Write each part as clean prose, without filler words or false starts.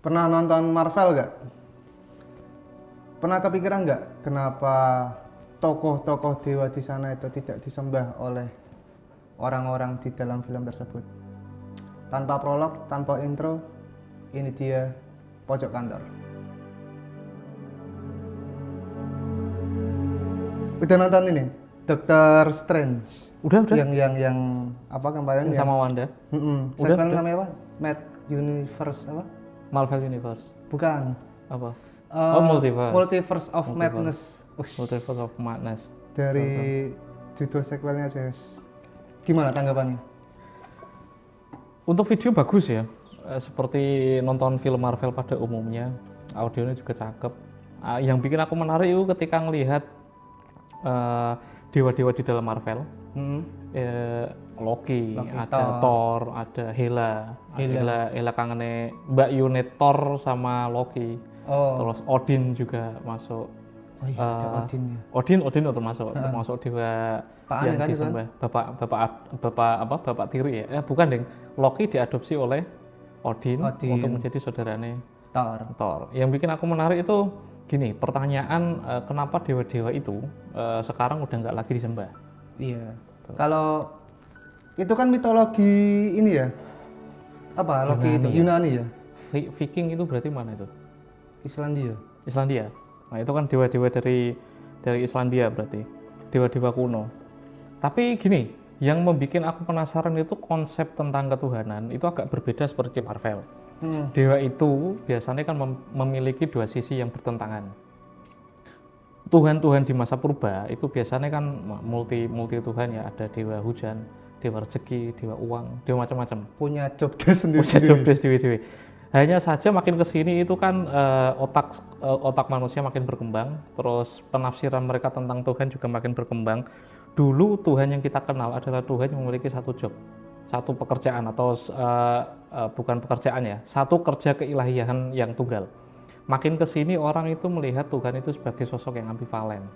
Pernah nonton Marvel nggak? Pernah kepikiran nggak kenapa tokoh-tokoh dewa di sana itu tidak disembah oleh orang-orang di dalam film tersebut? Tanpa prolog, tanpa intro, ini dia pojok kantor. Udah nonton ini? Doctor Strange. Udah. Yang apa kemarin Yang sama Wanda. Udah. Segmen namanya apa? Mad Universe apa? Marvel Universe. Bukan. Apa? Multiverse. Multiverse. of Madness. Multiverse of Madness. Dari judul sequelnya aja. Gimana tanggapannya? Untuk video bagus ya. Seperti nonton film Marvel pada umumnya. Audionya juga cakep. Yang bikin aku menarik itu ketika ngelihat dewa-dewa di dalam Marvel. Loki, ada Thor, ada Hela kangene Mbak Yune Thor sama Loki. Terus Odin juga masuk. Oh iya, ada Odin ya. Odin termasuk dewa yang kan, disembah. Bapak tiri ya. Bukan, Deng. Loki diadopsi oleh Odin untuk menjadi saudaranya Thor. Yang bikin aku menarik itu gini, pertanyaan kenapa dewa-dewa itu sekarang udah nggak lagi disembah. Iya. Kalau itu kan mitologi ini ya, apa Loki itu Yunani ya? Viking itu berarti mana itu? Islandia. Nah itu kan dewa-dewa dari Islandia berarti, dewa-dewa kuno. Tapi gini, yang membuat aku penasaran itu konsep tentang ketuhanan itu agak berbeda seperti Marvel. Dewa itu biasanya kan memiliki dua sisi yang bertentangan. Tuhan-tuhan di masa purba itu biasanya kan multi Tuhan ya, ada dewa hujan, dewa rezeki, dewa uang, dewa macam-macam. Punya job desk sendiri. Hanya saja makin kesini itu kan otak manusia makin berkembang, terus penafsiran mereka tentang Tuhan juga makin berkembang. Dulu Tuhan yang kita kenal adalah Tuhan yang memiliki satu job, satu pekerjaan atau bukan pekerjaan ya, satu kerja keilahian yang tunggal. Makin kesini orang itu melihat Tuhan itu sebagai sosok yang ambivalen.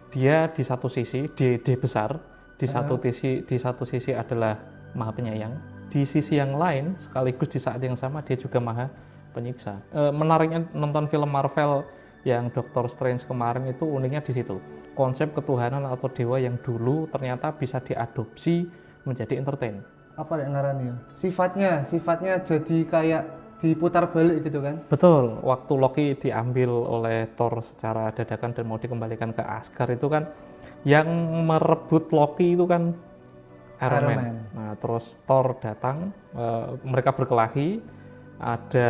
Dia di satu sisi D besar, di satu sisi adalah Maha Penyayang, di sisi yang lain sekaligus di saat yang sama dia juga Maha Penyiksa. Menariknya nonton film Marvel yang Doctor Strange kemarin itu uniknya di situ. Konsep ketuhanan atau dewa yang dulu ternyata bisa diadopsi menjadi entertain. Apa yang ngarannya? Sifatnya jadi kayak diputar balik gitu kan? Betul, waktu Loki diambil oleh Thor secara dadakan dan mau dikembalikan ke Asgard itu kan yang merebut Loki itu kan Iron Man. Nah, terus Thor datang, mereka berkelahi, ada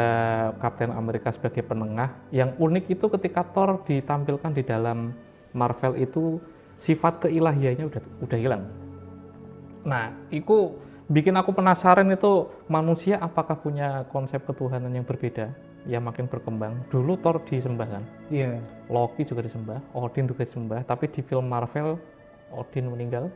Kapten Amerika sebagai penengah. Yang unik itu ketika Thor ditampilkan di dalam Marvel itu sifat keilahiannya udah hilang. Nah, itu bikin aku penasaran itu manusia apakah punya konsep ketuhanan yang berbeda yang makin berkembang. Dulu Thor disembah kan? Iya. Loki juga disembah, Odin juga disembah, tapi di film Marvel Odin meninggal.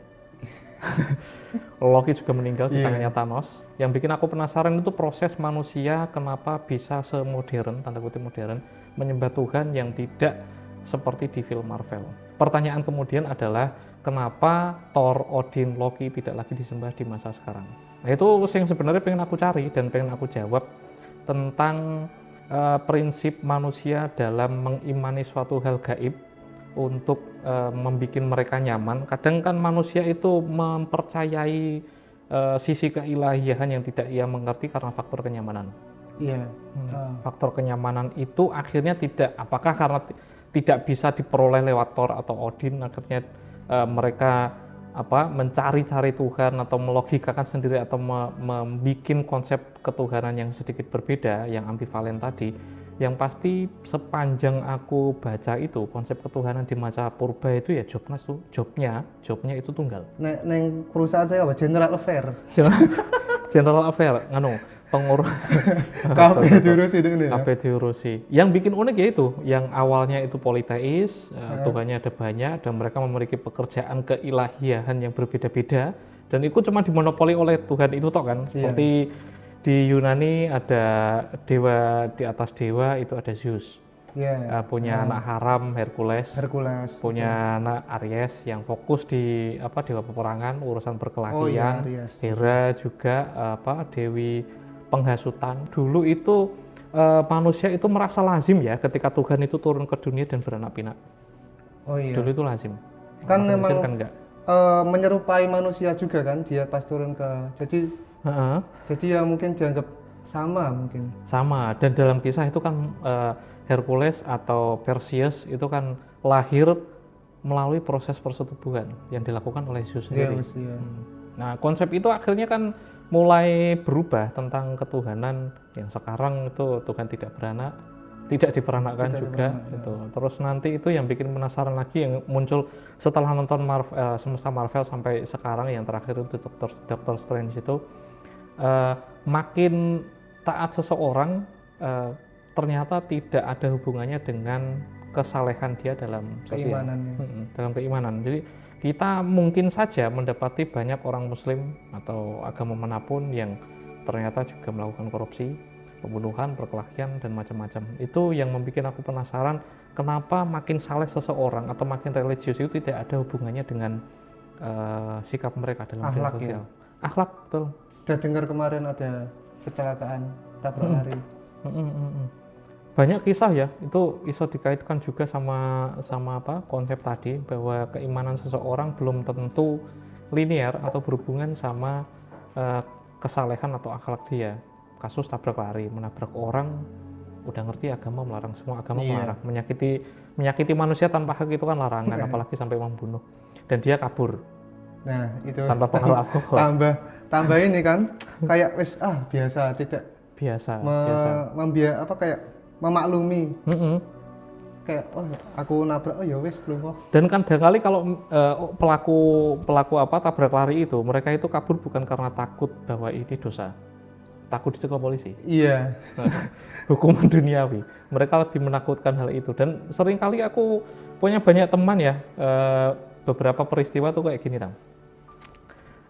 Loki juga meninggal di tangannya Thanos. Yang bikin aku penasaran itu proses manusia kenapa bisa semodern, tanda kutip modern, menyembah Tuhan yang tidak seperti di film Marvel. Pertanyaan kemudian adalah kenapa Thor, Odin, Loki tidak lagi disembah di masa sekarang? Nah, itu yang sebenarnya pengen aku cari dan pengen aku jawab tentang prinsip manusia dalam mengimani suatu hal gaib untuk membuat mereka nyaman. Kadang kan manusia itu mempercayai sisi keilahian yang tidak ia mengerti karena faktor kenyamanan. Iya. Faktor kenyamanan itu akhirnya apakah karena tidak bisa diperoleh lewat Thor atau Odin, akhirnya mereka mencari-cari Tuhan atau melogikakan sendiri atau membuat konsep ketuhanan yang sedikit berbeda, yang ambivalen tadi. Yang pasti sepanjang aku baca itu konsep ketuhanan di masa purba itu ya jobnya itu tunggal. Neng perusahaan saya apa? General Affair. General Affair, pengurus kabeh diurusi ini. Kabeh diurusi. Yang bikin unik ya itu, yang awalnya itu politeis, Tuhannya ada banyak dan mereka memiliki pekerjaan keilahian yang berbeda-beda dan itu cuma dimonopoli oleh Tuhan itu toh kan. Seperti di Yunani ada dewa di atas dewa itu ada Zeus. Punya anak haram Hercules. Punya anak Aries yang fokus di dewa peperangan, urusan perkelahian. Hera juga Dewi penghasutan. Dulu itu manusia itu merasa lazim ya ketika Tuhan itu turun ke dunia dan beranak pinak. Oh iya. Dulu itu lazim. Kan Orang Mesir memang kan enggak. menyerupai manusia juga kan dia pas turun ke Heeh. jadi ya mungkin dianggap sama mungkin. Sama, dan dalam kisah itu kan Hercules atau Perseus itu kan lahir melalui proses persetubuhan yang dilakukan oleh Zeus sendiri. Zeus, iya. Nah, konsep itu akhirnya kan mulai berubah tentang ketuhanan yang sekarang itu Tuhan tidak beranak, tidak diperanakkan Tidak juga diperanak, itu. Terus nanti itu yang bikin penasaran lagi yang muncul setelah nonton semesta Marvel sampai sekarang yang terakhir itu Doctor Strange itu makin taat seseorang ternyata tidak ada hubungannya dengan kesalehan dia dalam sosial, Keimanannya. dalam keimanan. Jadi kita mungkin saja mendapati banyak orang Muslim atau agama manapun yang ternyata juga melakukan korupsi, pembunuhan, perkelahian dan macam-macam. Itu yang membuat aku penasaran kenapa makin saleh seseorang atau makin religius itu tidak ada hubungannya dengan sikap mereka dalam Akhlak sosial. ya? Akhlak, betul. Udah dengar kemarin ada kecelakaan tabrak lari. Banyak kisah ya, itu bisa dikaitkan juga sama apa konsep tadi bahwa keimanan seseorang belum tentu linear atau berhubungan sama kesalehan atau akhlak dia. Kasus tabrak lari, menabrak orang, udah ngerti agama melarang, semua agama melarang. Menyakiti manusia tanpa hak itu kan larangan, apalagi sampai membunuh. Dan dia kabur Nah, itu tanpa pengaruh alkohol. tambah ini kan kayak wis biasa tidak Biasa. kayak memaklumi. Mm-mm. Kayak aku nabrak ya wis lunga. Dan kadang-kali kalau pelaku apa tabrak lari itu, mereka itu kabur bukan karena takut bahwa ini dosa, takut dicekel polisi. Iya. Hukuman duniawi. Mereka lebih menakutkan hal itu. Dan seringkali aku punya banyak teman ya, beberapa peristiwa tuh kayak gini, Tam.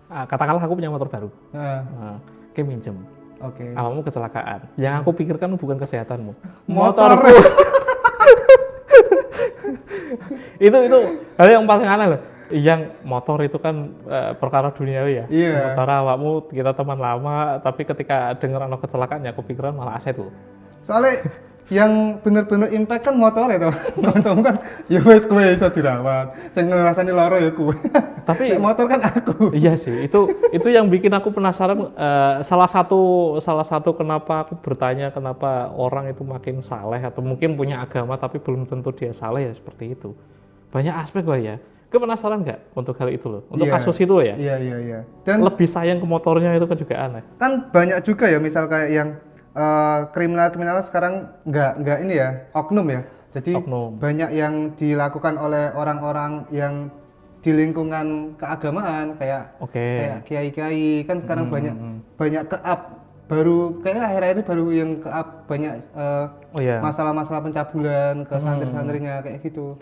Katakanlah aku punya motor baru, kayak minjem. Oke. Awakmu kecelakaan. Yang aku pikirkan bukan kesehatanmu, Motor. motorku. itu hal yang paling aneh loh. Yang motor itu kan perkara duniawi ya. Iya. Sementara awakmu kita teman lama, tapi ketika dengar anak kecelakaan ya aku pikiran malah aset tuh. Soalnya yang bener-bener impact kan motor itu. Kancamu kan ya wis kowe iso dirawat. Sing ngrasani lara ya kowe. Tapi motor kan aku. Iya sih, itu yang bikin aku penasaran. Salah satu kenapa aku bertanya kenapa orang itu makin saleh atau mungkin punya agama tapi belum tentu dia saleh ya seperti itu. Banyak aspek lah ya. Penasaran nggak untuk hal itu loh, untuk kasus itu loh ya? Iya. Dan lebih sayang ke motornya itu kan juga aneh. kan banyak juga ya misal kayak yang kriminal sekarang nggak ini ya oknum ya. Jadi banyak yang dilakukan oleh orang-orang yang di lingkungan keagamaan kayak kiai-kiai kan sekarang banyak ke-up baru kayak akhir-akhir ini baru yang ke-up banyak masalah-masalah pencabulan ke santri-santrinya kayak gitu.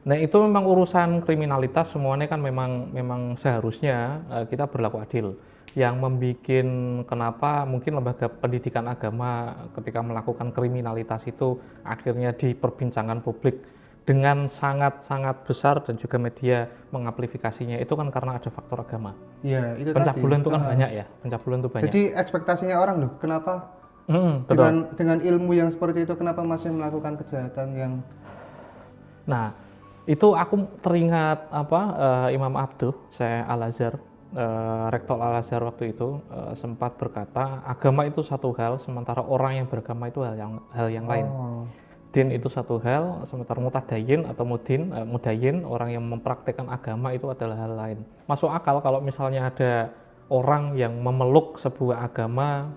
Nah itu memang urusan kriminalitas semuanya kan memang seharusnya kita berlaku adil. Yang membuat kenapa mungkin lembaga pendidikan agama ketika melakukan kriminalitas itu akhirnya diperbincangkan publik dengan sangat-sangat besar dan juga media mengamplifikasinya itu kan karena ada faktor agama. Iya, itu pencabulan tadi. Itu kan banyak ya, pencabulan itu banyak. Jadi ekspektasinya orang loh, kenapa dengan ilmu yang seperti itu kenapa masih melakukan kejahatan yang. Nah, itu aku teringat Imam Abduh, Syekh Al-Azhar, Rektor Al-Azhar waktu itu sempat berkata, agama itu satu hal, sementara orang yang beragama itu hal yang lain. Din itu satu hal, sementara mutadayin atau mudayin, orang yang mempraktekkan agama itu adalah hal lain. Masuk akal kalau misalnya ada orang yang memeluk sebuah agama,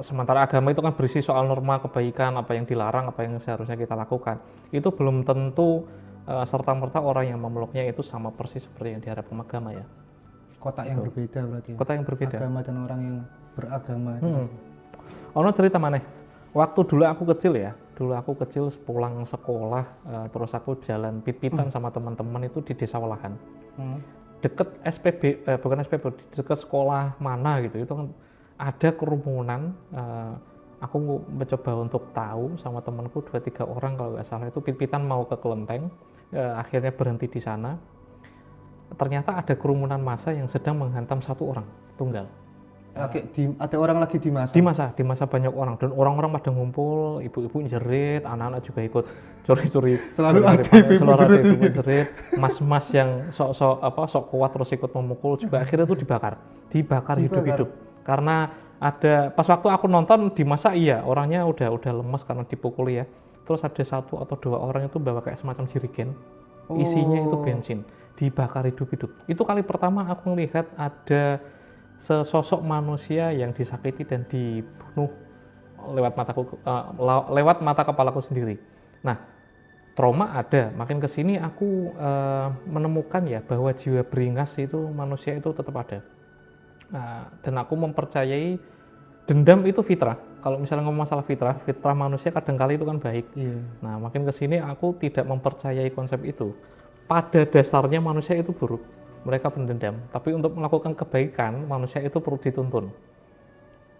sementara agama itu kan berisi soal norma kebaikan, apa yang dilarang, apa yang seharusnya kita lakukan. Itu belum tentu serta-merta orang yang memeluknya itu sama persis seperti yang diharapkan agama ya. Kotak yang berbeda berarti. Kotak yang berbeda. Agama dan orang yang beragama. Ono cerita mana? Waktu dulu aku kecil pulang sekolah, terus aku jalan pit-pitan sama teman-teman itu di desa Walahan. Deket bukan SPB, deket sekolah mana gitu, itu kan ada kerumunan. Aku mencoba untuk tahu sama temanku 2-3 orang kalau nggak salah itu pit-pitan mau ke kelenteng, akhirnya berhenti di sana. Ternyata ada kerumunan massa yang sedang menghantam satu orang tunggal. Ada orang lagi di masa. Di masa banyak orang dan orang-orang pada ngumpul, ibu-ibu jerit, anak-anak juga ikut curi-curi. Selalu curi-curi ada pakai, ibu-ibu selalu ada jerit. ibu-ibu jerit, mas-mas yang sok kuat terus ikut memukul juga akhirnya itu dibakar hidup-hidup. Karena ada pas waktu aku nonton di masa iya orangnya udah lemes karena dipukuli ya. Terus ada 1 atau 2 orang itu bawa kayak semacam jerigen, isinya itu bensin, dibakar hidup-hidup. Itu kali pertama aku melihat ada sesosok manusia yang disakiti dan dibunuh lewat mata kepalaku sendiri. Nah, trauma ada. Makin kesini aku menemukan ya bahwa jiwa beringas itu manusia itu tetap ada. Dan aku mempercayai dendam itu fitrah. Kalau misalnya ngomong masalah fitrah manusia kadangkali itu kan baik. Iya. Nah, makin kesini aku tidak mempercayai konsep itu. Pada dasarnya manusia itu buruk. Mereka pendendam, tapi untuk melakukan kebaikan manusia itu perlu dituntun.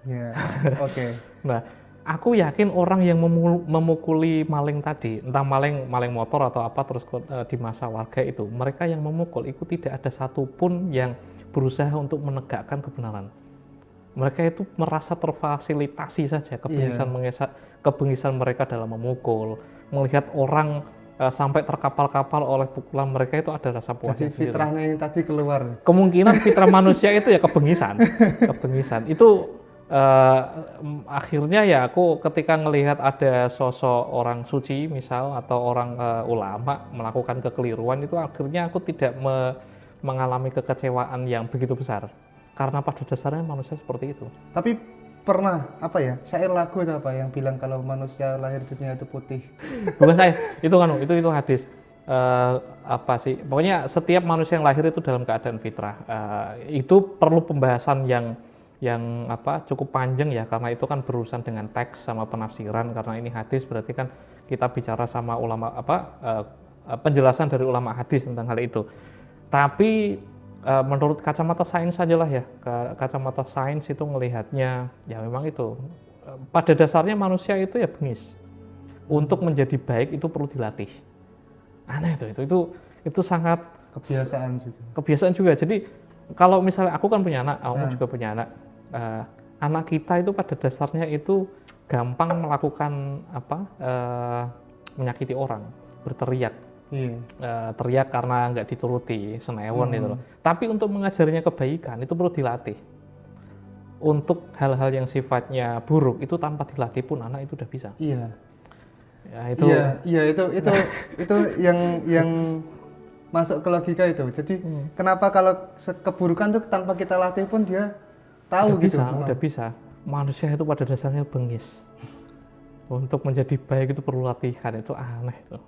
Ya, oke. Nah, aku yakin orang yang memukuli maling tadi, entah maling motor atau apa terus di masa warga itu, mereka yang memukul itu tidak ada satupun yang berusaha untuk menegakkan kebenaran. Mereka itu merasa terfasilitasi saja kebengisan mereka dalam memukul, melihat orang sampai terkapal-kapal oleh pukulan mereka itu ada rasa puas. Jadi fitrahnya yang tadi keluar. Kemungkinan fitrah manusia itu ya kebengisan. Itu akhirnya ya aku ketika ngelihat ada sosok orang suci misal atau orang ulama melakukan kekeliruan itu akhirnya aku tidak mengalami kekecewaan yang begitu besar. Karena pada dasarnya manusia seperti itu. Tapi pernah syair lagu atau apa yang bilang kalau manusia lahir di dunia itu putih? Bukan saya, itu hadis. Pokoknya setiap manusia yang lahir itu dalam keadaan fitrah. Itu perlu pembahasan yang cukup panjang ya, karena itu kan berurusan dengan teks sama penafsiran. Karena ini hadis berarti kan kita bicara sama ulama penjelasan dari ulama hadis tentang hal itu. Tapi menurut kacamata sains sajalah ya, kacamata sains itu melihatnya ya memang itu pada dasarnya manusia itu ya bengis. Untuk menjadi baik itu perlu dilatih. Aneh itu sangat kebiasaan juga. Jadi kalau misalnya aku kan punya anak, kamu juga punya anak. Anak kita itu pada dasarnya itu gampang melakukan menyakiti orang, berteriak. Teriak karena nggak dituruti, senewan gitu loh. Tapi untuk mengajarinya kebaikan itu perlu dilatih. Untuk hal-hal yang sifatnya buruk itu tanpa dilatih pun anak itu udah bisa. Iya. Ya, itu yang masuk ke logika itu. Jadi kenapa kalau keburukan tuh tanpa kita latih pun dia tahu udah bisa. Manusia itu pada dasarnya bengis. Untuk menjadi baik itu perlu latihan, itu aneh tuh.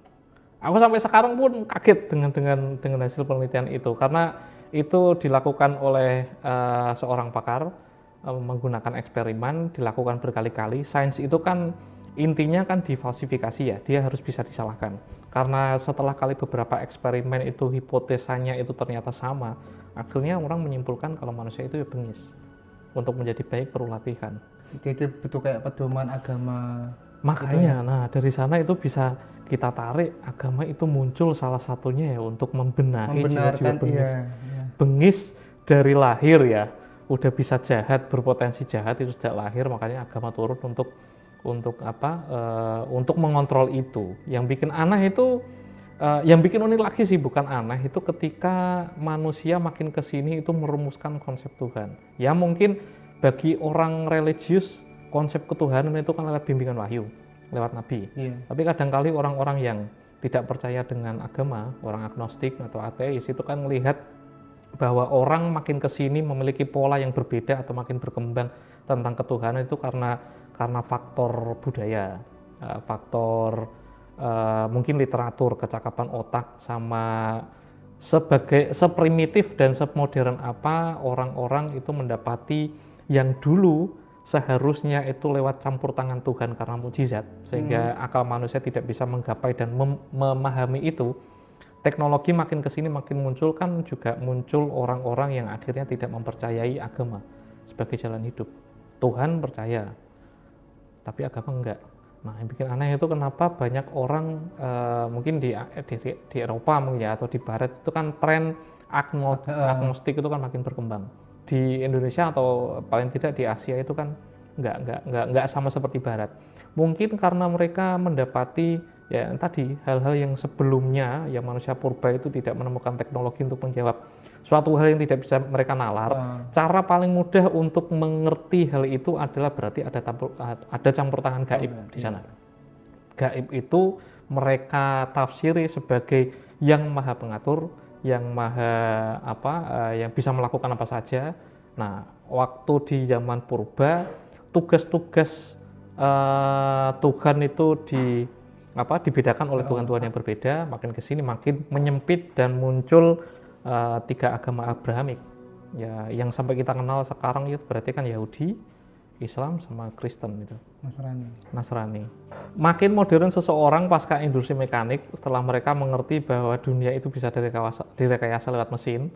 Aku sampai sekarang pun kaget dengan hasil penelitian itu, karena itu dilakukan oleh seorang pakar menggunakan eksperimen, dilakukan berkali-kali. Sains itu kan intinya kan difalsifikasi ya, dia harus bisa disalahkan. Karena setelah kali beberapa eksperimen itu hipotesanya itu ternyata sama, akhirnya orang menyimpulkan kalau manusia itu ya bengis. Untuk menjadi baik perlu latihan. Jadi betul kayak pedoman agama. Makanya, nah dari sana itu bisa kita tarik agama itu muncul salah satunya ya untuk membenahi jiwa-jiwa bengis. Iya. Bengis dari lahir ya, udah bisa jahat, berpotensi jahat itu sejak lahir, makanya agama turun untuk mengontrol itu. Yang bikin aneh itu, yang bikin unik lagi sih bukan aneh, itu ketika manusia makin kesini itu merumuskan konsep Tuhan. Ya mungkin bagi orang religius konsep ketuhanan itu kan lewat bimbingan wahyu, lewat nabi. Tapi kadang-kali orang-orang yang tidak percaya dengan agama, orang agnostik atau ateis itu kan melihat bahwa orang makin kesini memiliki pola yang berbeda atau makin berkembang tentang ketuhanan itu karena faktor budaya, faktor mungkin literatur, kecakapan otak, sama seprimitif dan semodern apa orang-orang itu mendapati yang dulu seharusnya itu lewat campur tangan Tuhan karena mukjizat, sehingga akal manusia tidak bisa menggapai dan memahami itu. Teknologi makin kesini makin muncul, kan juga muncul orang-orang yang akhirnya tidak mempercayai agama sebagai jalan hidup. Tuhan percaya, tapi agama enggak. Nah, yang bikin aneh itu kenapa banyak orang mungkin di Eropa mungkin ya, atau di Barat itu kan tren agnostik itu kan makin berkembang. di Indonesia atau paling tidak di Asia itu kan nggak sama seperti Barat. Mungkin karena mereka mendapati ya tadi hal-hal yang sebelumnya yang manusia purba itu tidak menemukan teknologi untuk menjawab suatu hal yang tidak bisa mereka nalar. Cara paling mudah untuk mengerti hal itu adalah berarti ada campur tangan gaib di sana. Gaib itu mereka tafsiri sebagai yang maha pengatur, yang maha yang bisa melakukan apa saja. Nah, waktu di zaman purba tugas-tugas Tuhan itu dibedakan oleh Tuhan-Tuhan yang berbeda. Makin ke sini makin menyempit dan muncul 3 agama Abrahamik. Ya, yang sampai kita kenal sekarang itu berarti kan Yahudi, Islam sama Kristen itu. Nasrani. Makin modern seseorang pasca industri mekanik setelah mereka mengerti bahwa dunia itu bisa direkayasa lewat mesin.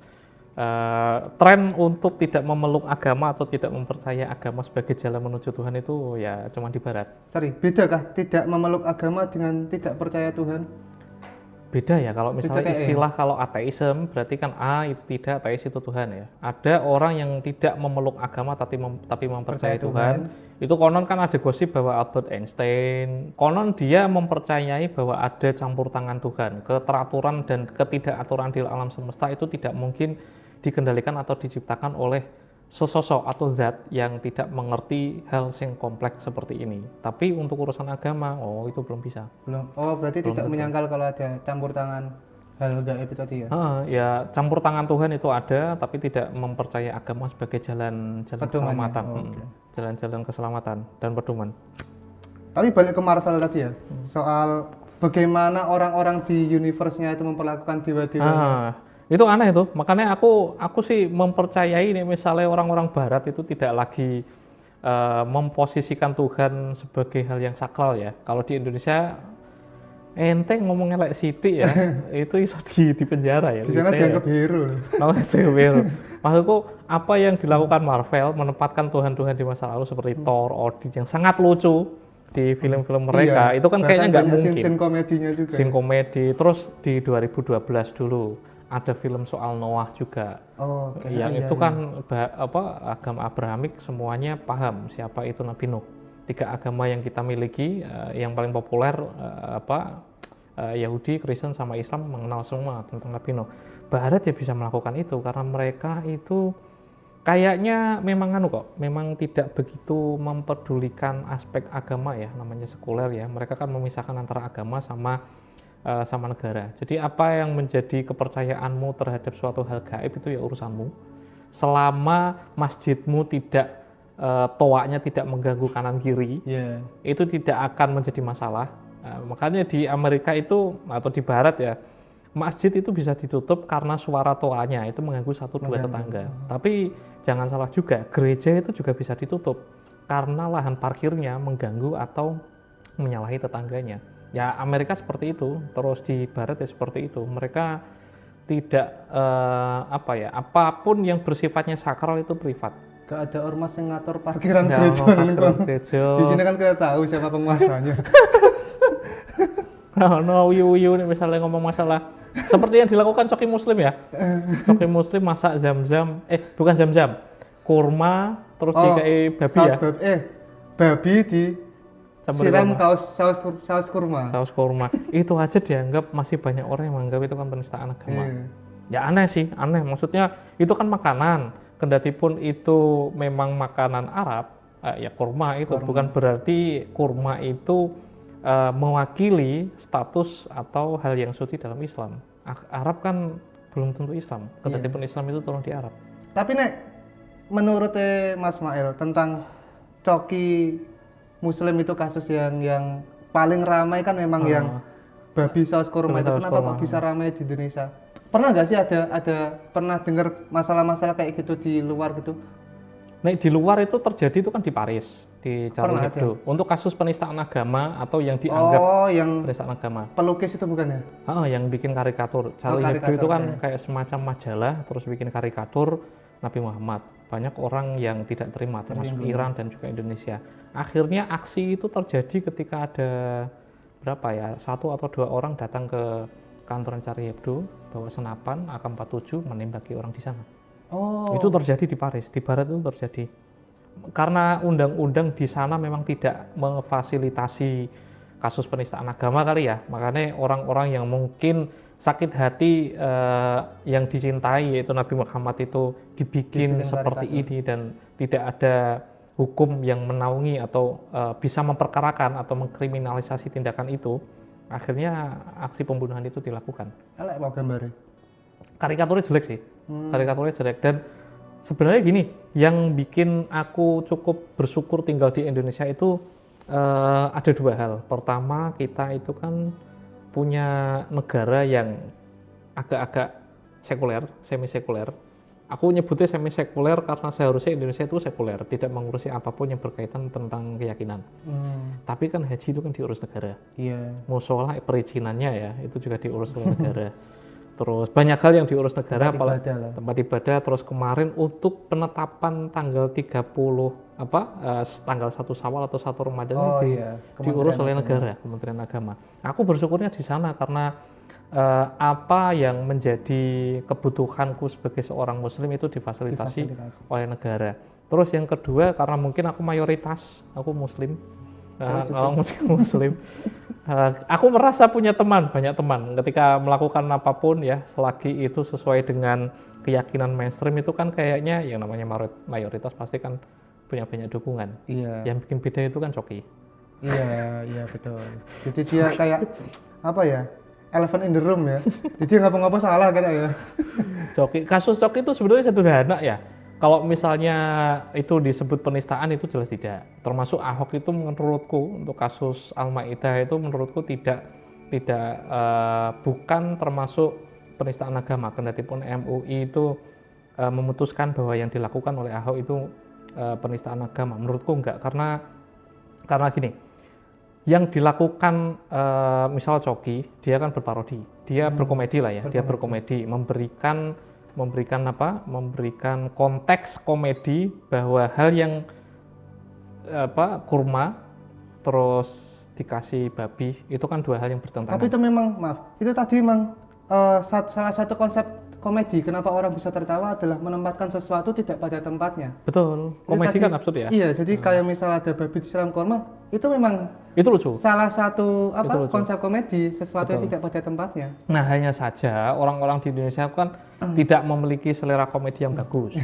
Tren untuk tidak memeluk agama atau tidak mempercayai agama sebagai jalan menuju Tuhan itu ya cuma di Barat. Bedakah tidak memeluk agama dengan tidak percaya Tuhan? Beda ya, kalau misalnya istilah kalau ateisme berarti kan itu tidak, ateis itu Tuhan ya. Ada orang yang tidak memeluk agama tapi mempercayai Tuhan. Itu konon kan ada gosip bahwa Albert Einstein, konon dia mempercayai bahwa ada campur tangan Tuhan. Keteraturan dan ketidakaturan di alam semesta itu tidak mungkin dikendalikan atau diciptakan oleh sosok atau zat yang tidak mengerti hal yang kompleks seperti ini. Tapi untuk urusan agama, itu belum bisa. Belum. Berarti belum tidak menyangkal kalau ada campur tangan hal gaib itu tadi ya? Ya, campur tangan Tuhan itu ada, tapi tidak mempercayai agama sebagai jalan keselamatan. Jalan-jalan keselamatan dan pedoman. Tapi balik ke Marvel tadi ya, soal bagaimana orang-orang di universe-nya itu memperlakukan dewa-dewa. Itu aneh itu, makanya aku sih mempercayai nih misalnya orang-orang Barat itu tidak lagi memposisikan Tuhan sebagai hal yang sakral ya. Kalau di Indonesia enteng ngomong elek sidik ya, itu bisa di penjara ya. Di sana dianggap hero. Maksudku apa yang dilakukan Marvel menempatkan Tuhan-Tuhan di masa lalu seperti Thor, Odin yang sangat lucu di film-film mereka, itu kan kayaknya nggak mungkin. Scene komedinya juga. Scene komedi, terus di 2012 dulu ada film soal Noah juga. Yang itu kan agama Abrahamik semuanya paham siapa itu Nabi Nuh. 3 agama yang kita miliki, yang paling populer Yahudi, Kristen sama Islam mengenal semua tentang Nabi Nuh. Barat ya bisa melakukan itu karena mereka itu kayaknya memang memang tidak begitu mempedulikan aspek agama ya, namanya sekuler ya. Mereka kan memisahkan antara agama sama negara. Jadi apa yang menjadi kepercayaanmu terhadap suatu hal gaib itu ya urusanmu. Selama masjidmu tidak toaknya tidak mengganggu kanan kiri, itu tidak akan menjadi masalah. Makanya di Amerika itu atau di Barat ya, masjid itu bisa ditutup karena suara toaknya itu mengganggu 1-2 tetangga. Tapi jangan salah juga, gereja itu juga bisa ditutup karena lahan parkirnya mengganggu atau menyalahi tetangganya. Ya Amerika seperti itu, terus di Barat ya seperti itu. Mereka tidak apapun yang bersifatnya sakral itu privat. Gak ada ormas yang ngatur parkiran gereja. Di sini kan kita tahu siapa penguasanya. Wiu-wiu misalnya ngomong masalah seperti yang dilakukan Coki Muslim ya. Coki Muslim masak zam-zam, bukan zam-zam, kurma terus dikai babi ya. Babi di siram saus kurma. Saus kurma. Itu aja dianggap masih banyak orang yang menganggap itu kan penistaan agama. Ya aneh sih, aneh. Maksudnya itu kan makanan. Kendatipun itu memang makanan Arab, ya kurma itu bukan berarti kurma itu mewakili status atau hal yang suci dalam Islam. Arab kan belum tentu Islam. Kendatipun Islam itu turun di Arab. Tapi menurut Mas Mael tentang Coki Muslim itu kasus yang paling ramai kan memang yang babi saus kurma itu. Kenapa kok bisa ramai di Indonesia? Pernah nggak sih ada pernah dengar masalah-masalah kayak gitu di luar gitu? Di luar itu terjadi itu kan di Paris, di Charlie Hebdo. Untuk kasus penistaan agama atau yang dianggap yang penistaan agama. Pelukis itu bukan ya? Yang bikin karikatur. Charlie Hebdo itu kan kayak semacam majalah terus bikin karikatur Nabi Muhammad. Banyak orang yang tidak terima termasuk Iran dan juga Indonesia. Akhirnya aksi itu terjadi ketika ada 1 atau 2 orang datang ke kantor Charlie Hebdo bawa senapan AK-47 menembaki orang di sana. Oh. Itu terjadi di Paris, di Barat itu terjadi. Karena undang-undang di sana memang tidak memfasilitasi kasus penistaan agama kali ya, makanya orang-orang yang mungkin sakit hati yang dicintai yaitu Nabi Muhammad itu dibikin seperti ini dan tidak ada hukum yang menaungi atau bisa memperkarakan atau mengkriminalisasi tindakan itu, akhirnya aksi pembunuhan itu dilakukan. Elek mau gambarnya. Karikaturnya jelek sih, karikaturnya jelek. Dan sebenarnya gini, yang bikin aku cukup bersyukur tinggal di Indonesia itu ada dua hal. Pertama, kita itu kan punya negara yang agak-agak sekuler, semi sekuler. Aku nyebutnya semi sekuler karena seharusnya Indonesia itu sekuler, tidak mengurusi apapun yang berkaitan tentang keyakinan. Tapi kan haji itu kan diurus negara. Iya. Musola perizinannya ya, itu juga diurus oleh negara. Terus banyak hal yang diurus negara, tempat ibadah. Terus kemarin untuk penetapan tanggal 30 tanggal 1 Syawal atau 1 Ramadan ini diurus oleh negara, Kementerian Agama. Aku bersyukurnya di sana karena apa yang menjadi kebutuhanku sebagai seorang muslim itu difasilitasi oleh negara. Terus yang kedua, karena mungkin aku mayoritas, aku muslim. Kalau muslim, aku merasa punya teman, banyak teman. Ketika melakukan apapun ya, selagi itu sesuai dengan keyakinan mainstream itu kan kayaknya yang namanya mayoritas pasti kan punya banyak dukungan. Iya. Yang bikin beda itu kan Coki. Iya betul. Jadi dia kayak apa ya? Elephant in the room ya. Jadi ngapa-ngapa salah kan ya. Kasus Coki itu sebenarnya sederhana ya. Kalau misalnya itu disebut penistaan itu jelas tidak. Termasuk Ahok itu menurutku untuk kasus Al-Maidah itu menurutku bukan termasuk penistaan agama. Kendatipun MUI itu memutuskan bahwa yang dilakukan oleh Ahok itu penistaan agama. Menurutku enggak, karena gini. Yang dilakukan misal Coki, dia kan berparodi, dia berkomedi lah ya, dia berkomedi, memberikan konteks komedi bahwa hal yang kurma terus dikasih babi itu kan dua hal yang bertentangan. Tapi itu memang itu tadi memang salah satu konsep komedi kenapa orang bisa tertawa adalah menempatkan sesuatu tidak pada tempatnya. Betul. Komedi kan absurd ya. Iya, jadi kayak misal ada babi disiram kurma, itu memang itu lucu. Salah satu konsep komedi, sesuatu yang tidak pada tempatnya. Nah, hanya saja orang-orang di Indonesia kan tidak memiliki selera komedi yang bagus.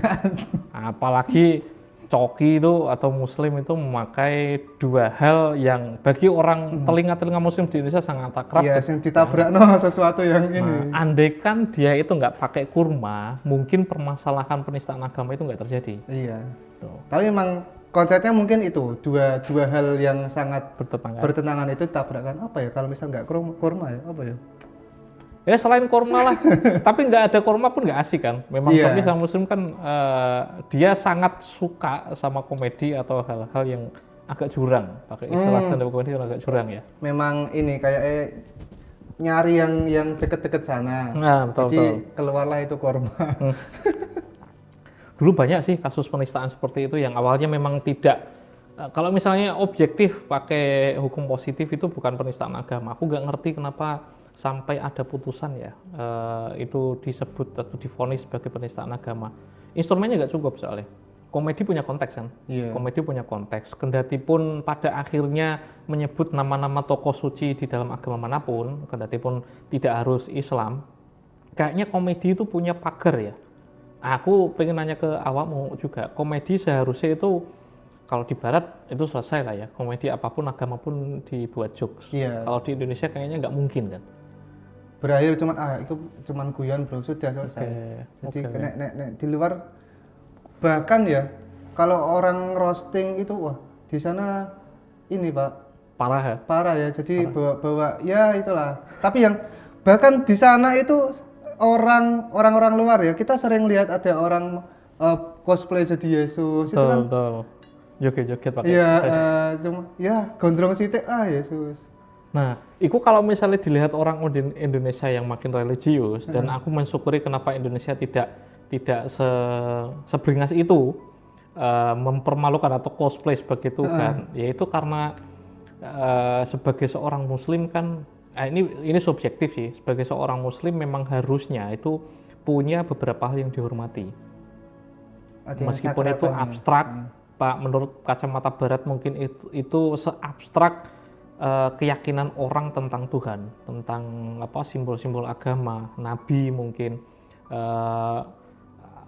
Apalagi Coki itu atau Muslim itu memakai dua hal yang bagi orang telinga muslim di Indonesia sangat akrab. Iya, yang ditabrak sesuatu yang ini. Andai kan dia itu nggak pakai kurma, mungkin permasalahan penistaan agama itu nggak terjadi. Iya. Tuh. Tapi memang konsepnya mungkin itu dua hal yang sangat bertentangan itu tabrakan apa ya? Kalau misal nggak kurma ya apa ya? Ya selain kurma lah, tapi nggak ada kurma pun nggak asik kan. Memang Coki sama Muslim kan dia sangat suka sama komedi atau hal-hal yang agak curang. Pakai istilah stand up komedi yang agak curang ya. Memang ini kayak nyari yang deket-deket sana. Nah, betul. Keluarlah itu kurma. Dulu banyak sih kasus penistaan seperti itu yang awalnya memang tidak. Kalau misalnya objektif pakai hukum positif itu bukan penistaan agama. Aku nggak ngerti kenapa sampai ada putusan ya itu disebut atau divonis sebagai penistaan agama. Instrumennya nggak cukup soalnya. Komedi punya konteks kan? Komedi punya konteks. Kendatipun pada akhirnya menyebut nama-nama tokoh suci di dalam agama manapun, kendatipun tidak harus Islam, kayaknya komedi itu punya pagar ya. Aku pengen nanya ke awakmu juga, komedi seharusnya itu kalau di Barat itu selesai lah ya, komedi apapun agama pun dibuat jokes. Kalau di Indonesia kayaknya nggak mungkin kan? Berakhir cuman guyon bro, sudah selesai. Jadi nek di luar bahkan ya kalau orang roasting itu di sana ini Pak parah ya. Jadi bawa ya itulah. Tapi yang bahkan di sana itu orang-orang luar ya, kita sering lihat ada orang cosplay jadi Yesus. Betul. Joget-joget pakai. Iya, cuma ya gondrong sitik Yesus. Nah, itu kalau misalnya dilihat orang Indonesia yang makin religius, dan aku mensyukuri kenapa Indonesia tidak seberingas itu mempermalukan atau cosplay sebagai Tuhan, yaitu karena sebagai seorang Muslim kan, ini subjektif sih, sebagai seorang Muslim memang harusnya itu punya beberapa hal yang dihormati. Ada yang Meskipun sakral itu banget. abstrak, Pak, menurut kacamata barat mungkin itu seabstrak keyakinan orang tentang Tuhan, tentang apa simbol-simbol agama, nabi mungkin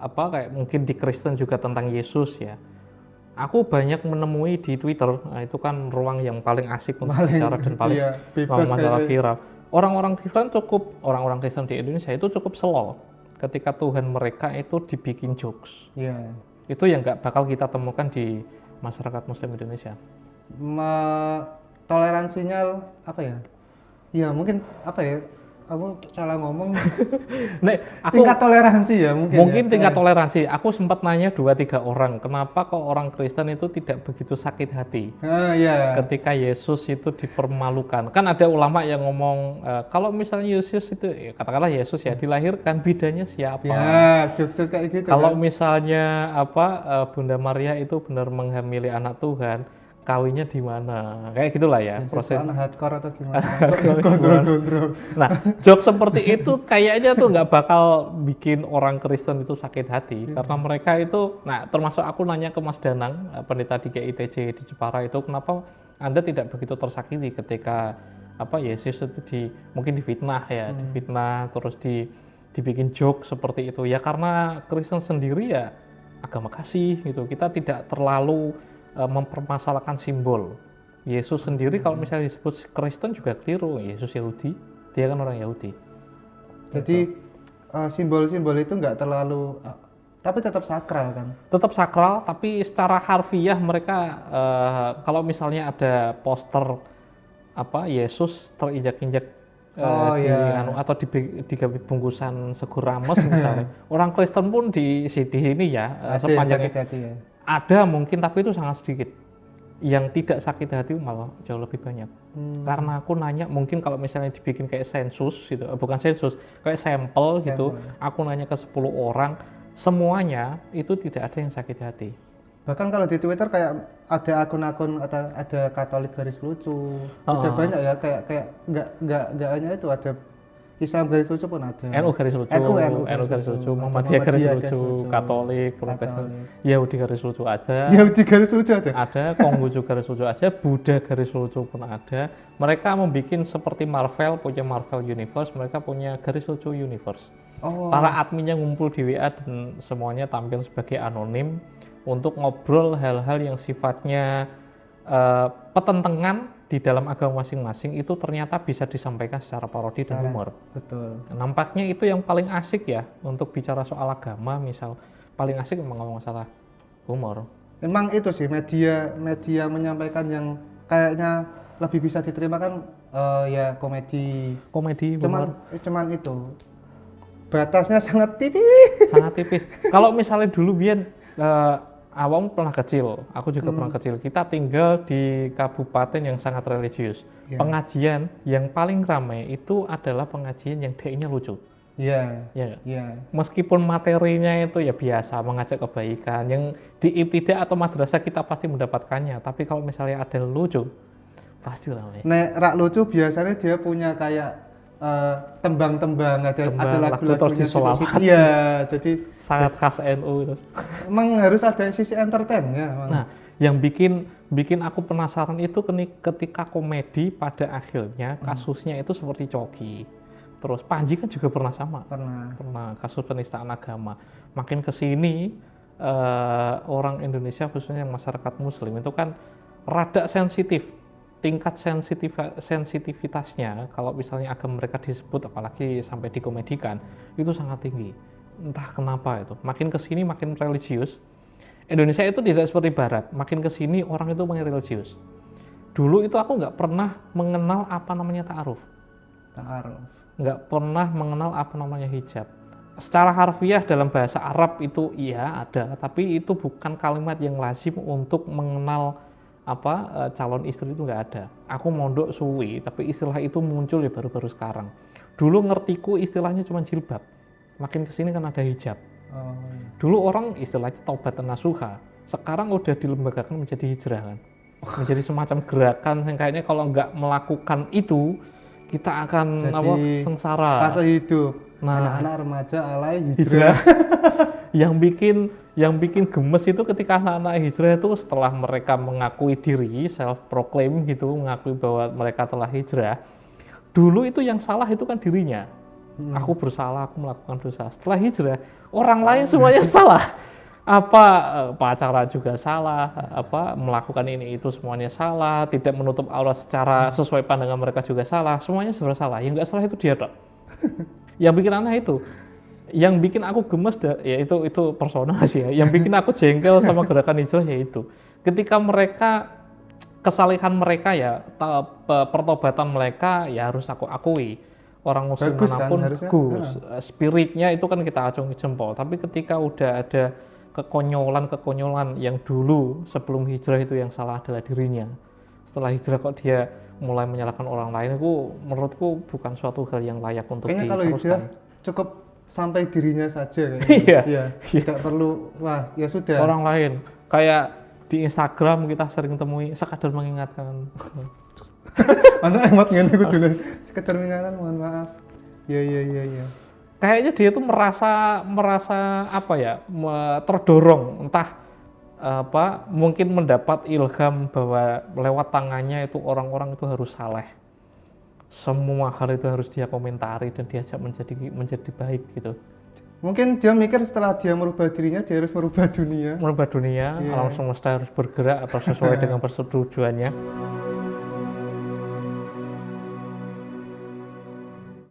apa kayak mungkin di Kristen juga tentang Yesus ya. Aku banyak menemui di Twitter, nah itu kan ruang yang paling asik untuk bicara dan paling iya, ngomong bebas masalah kayak viral. Orang-orang Kristen di Indonesia itu cukup slow ketika Tuhan mereka itu dibikin jokes. iya. Itu yang nggak bakal kita temukan di masyarakat Muslim Indonesia. Toleransinya apa ya? Ya mungkin apa ya? Kamu salah ngomong. Nek, aku Tingkat toleransi ya mungkin. mungkin ya. tingkat toleransi. Aku sempat nanya 2-3 orang, kenapa kok orang Kristen itu tidak begitu sakit hati Iya. ketika Yesus itu dipermalukan. Kan ada ulama yang ngomong kalau misalnya Yesus itu katakanlah Yesus ya dilahirkan, bidanya siapa? Ya, jokes kayak gitu. Kalau kan? misalnya apa Bunda Maria itu benar menghamili anak Tuhan, kawinnya di mana? Kayak gitulah ya proses. Sesuatu hardcore atau gimana? Hardcore Gondrong-gondrong. Nah, joke seperti itu kayaknya tuh nggak bakal bikin orang Kristen itu sakit hati karena mereka itu, nah termasuk aku nanya ke Mas Danang, pendeta di GITJ di Jepara itu, kenapa Anda tidak begitu tersakiti ketika apa Yesus itu mungkin difitnah ya, difitnah terus dibikin joke seperti itu ya karena Kristen sendiri ya agama kasih gitu, kita tidak terlalu mempermasalahkan simbol. Yesus sendiri kalau misalnya disebut Kristen juga keliru, Yesus Yahudi, dia kan orang Yahudi. Jadi simbol-simbol itu nggak terlalu, tapi tetap sakral kan? Tetap sakral, tapi secara harfiah mereka kalau misalnya ada poster apa Yesus terinjak-injak atau di bungkusan sego rames misalnya, orang Kristen pun di sini ya Ada yang sepanjang sakit hati ya. ada mungkin tapi itu sangat sedikit. Yang tidak sakit hati malah jauh lebih banyak. Karena aku nanya mungkin kalau misalnya dibikin kayak sensus gitu, bukan sensus, kayak sampel gitu, aku nanya ke 10 orang, semuanya itu tidak ada yang sakit hati. Bahkan kalau di Twitter kayak ada akun-akun atau ada Katolik garis lucu, udah banyak ya kayak nggak hanya itu, ada Islam garis lucu pun ada. NU garis lucu, NU garis lucu, Muhammadiyah garis lucu, Katolik, Protestan, Yahudi garis lucu ada. Yahudi garis lucu ada. Ada, Konghucu garis lucu ada, Buddha garis lucu pun ada. Mereka membuat seperti Marvel, punya Marvel Universe, mereka punya garis lucu Universe. Para adminnya ngumpul di WA dan semuanya tampil sebagai anonim untuk ngobrol hal-hal yang sifatnya pertentangan di dalam agama masing-masing itu ternyata bisa disampaikan secara parodi dan humor. Betul. Nampaknya itu yang paling asik ya untuk bicara soal agama, misal paling asik memang ngomong masalah humor. Memang itu sih media menyampaikan yang kayaknya lebih bisa diterima kan ya komedi. Humor. Cuman itu batasnya sangat tipis. Sangat tipis. Kalau misalnya dulu Bian awam pernah kecil, aku juga pernah kecil. Kita tinggal di kabupaten yang sangat religius. Pengajian yang paling ramai itu adalah pengajian yang DI-nya lucu. Iya. Meskipun materinya itu ya biasa, mengajak kebaikan. Yang di ibtidah atau madrasah kita pasti mendapatkannya. Tapi kalau misalnya ada lucu, pasti ramai. Nek rak lucu biasanya dia punya kayak tembang-tembang, ada lagu-lagunya sholawat. Iya, jadi sangat khas NU itu. Emang harus ada sisi entertainnya. Nah, yang bikin aku penasaran itu ketika komedi pada akhirnya kasusnya itu seperti Coki. Terus Panji kan juga pernah sama. Pernah kasus penistaan agama. Makin kesini orang Indonesia khususnya yang masyarakat Muslim itu kan rada sensitif. Tingkat sensitivitasnya kalau misalnya agama mereka disebut apalagi sampai dikomedikan itu sangat tinggi, entah kenapa itu makin kesini makin religius. Indonesia itu tidak seperti Barat, makin kesini orang itu makin religius. Dulu itu aku nggak pernah mengenal apa namanya ta'aruf, nggak pernah mengenal apa namanya hijab. Secara harfiah dalam bahasa Arab itu iya ada, tapi itu bukan kalimat yang lazim untuk mengenal calon istri itu nggak ada. Aku mondok suwi, tapi istilah itu muncul ya baru-baru sekarang. Dulu ngertiku istilahnya cuma jilbab. Makin kesini kan ada hijab. Dulu orang istilahnya taubat nasuha. Sekarang udah dilembagakan menjadi hijrah kan. Menjadi semacam gerakan yang kayaknya kalau nggak melakukan itu kita akan jadi sengsara. Fase hidup. Nah, anak-anak remaja alay hijrah. yang bikin gemes itu ketika anak-anak hijrah itu setelah mereka mengakui diri, self proclaim gitu, mengakui bahwa mereka telah hijrah. Dulu itu yang salah itu kan dirinya. Aku bersalah, aku melakukan dosa. Setelah hijrah, orang lain semuanya salah. Pacaran juga salah, melakukan ini itu semuanya salah, tidak menutup aurat secara sesuai pandangan mereka juga salah, semuanya sebenarnya salah. Yang nggak salah itu dia, Dok. Yang bikin aneh itu, yang bikin aku gemes ya itu personal sih ya. Yang bikin aku jengkel sama gerakan hijrah ya itu. Ketika mereka kesalehan mereka ya, pertobatan mereka ya harus aku akui. Orang muslim Bagus kan, manapun harusnya. bagus, spiritnya itu kan kita acungi jempol. Tapi ketika udah ada kekonyolan yang dulu sebelum hijrah itu yang salah adalah dirinya. Setelah hijrah kok dia mulai menyalahkan orang lain, menurutku bukan suatu hal yang layak untuk Kayaknya kalau diteruskan. hijrah cukup sampai dirinya saja kayaknya. Iya. Iya. Tidak perlu, wah ya sudah. Orang lain kayak di Instagram kita sering temui sekadar mengingatkan. Anak hemat ngene kudu sekedar mengingatkan, mohon maaf. Iya. Kayaknya dia tuh merasa terdorong, entah mungkin mendapat ilham bahwa lewat tangannya itu orang-orang itu harus saleh. Semua hal itu harus dia komentari dan diajak menjadi baik gitu. Mungkin dia mikir setelah dia merubah dirinya, dia harus merubah dunia. Merubah dunia, alam semesta harus bergerak atau sesuai dengan persetujuannya.